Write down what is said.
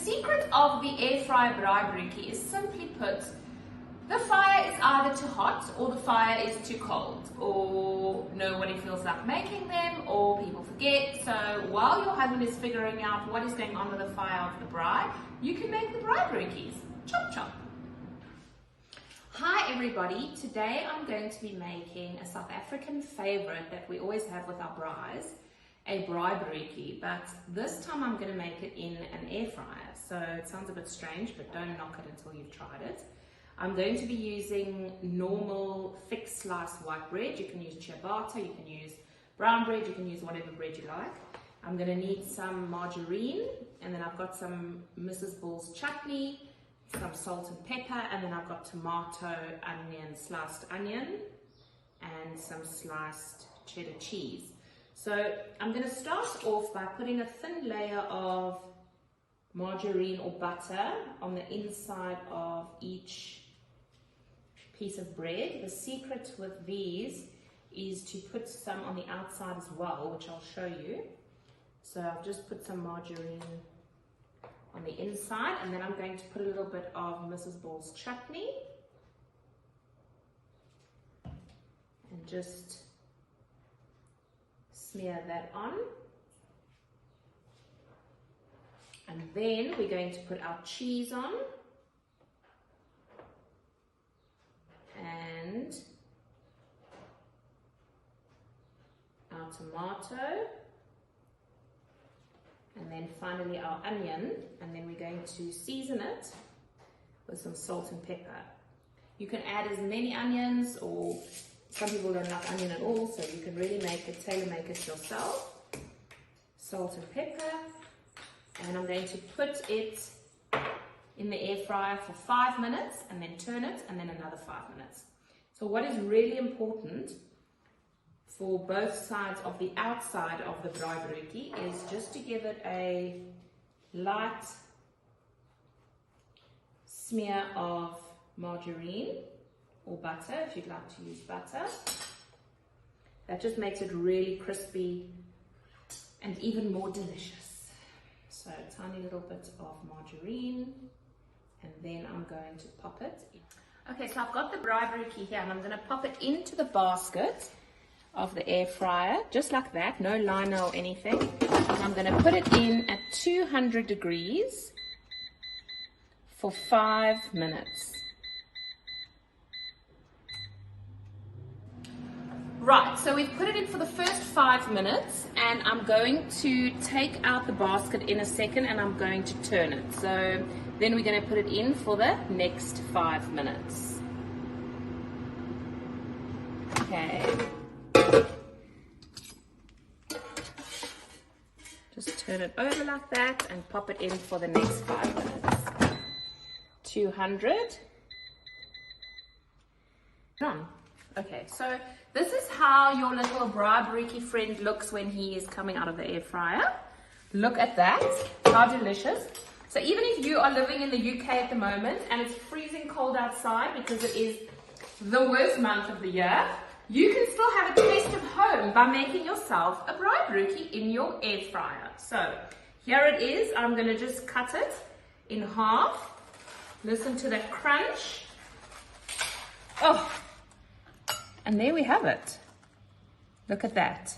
secret of the air fryer braai broodjie is simply put, the fire is either too hot or the fire is too cold, or nobody feels like making them, or people forget. So while your husband is figuring out what is going on with the fire of the braai, you can make the braai broodjies. Chop chop. Hi everybody, today I'm going to be making a South African favorite that we always have with our braais, a braai broodjie, but this time I'm going to make it in an air fryer. So it sounds a bit strange, but don't knock it until you've tried it. I'm going to be using normal thick sliced white bread. You can use ciabatta, you can use brown bread, you can use whatever bread you like. I'm going to need some margarine, and then I've got some Mrs. Bull's chutney, some salt and pepper, and then I've got tomato, onion, sliced onion, and some sliced cheddar cheese. So I'm going to start off by putting a thin layer of margarine or butter on the inside of each piece of bread. The secret with these is to put some on the outside as well, which I'll show you. So I've just put some margarine on the inside, and then I'm going to put a little bit of Mrs. Bull's chutney and just smear that on. And then we're going to put our cheese on and our tomato, and then finally our onion, and then we're going to season it with some salt and pepper. You can add as many onions, or some people don't like onion at all, so you can really make it, tailor make it yourself. Salt and pepper, and I'm going to put it in the air fryer for 5 minutes, and then turn it, and then another 5 minutes. So what is really important for both sides of the outside of the braai broodjie is just to give it a light smear of margarine or butter, if you'd like to use butter. That just makes it really crispy and even more delicious. So a tiny little bit of margarine, and then I'm going to pop it in. Okay, so I've got the braai broodjie here, and I'm going to pop it into the basket of the air fryer, just like that, no liner or anything. And I'm going to put it in at 200 degrees for 5 minutes. Right, so we've put it in for the first 5 minutes, and I'm going to take out the basket in a second, and I'm going to turn it. So then we're going to put it in for the next 5 minutes. Okay. Just turn it over like that and pop it in for the next 5 minutes. 200. Done. Okay, so this is how your little braai broodjie friend looks when he is coming out of the air fryer. Look at that, how delicious. So even if you are living in the UK at the moment and it's freezing cold outside because it is the worst month of the year, you can still have a taste of home by making yourself a braai broodjie in your air fryer. So here it is. I'm going to just cut it in half. Listen to that crunch. Oh, and there we have it. Look at that.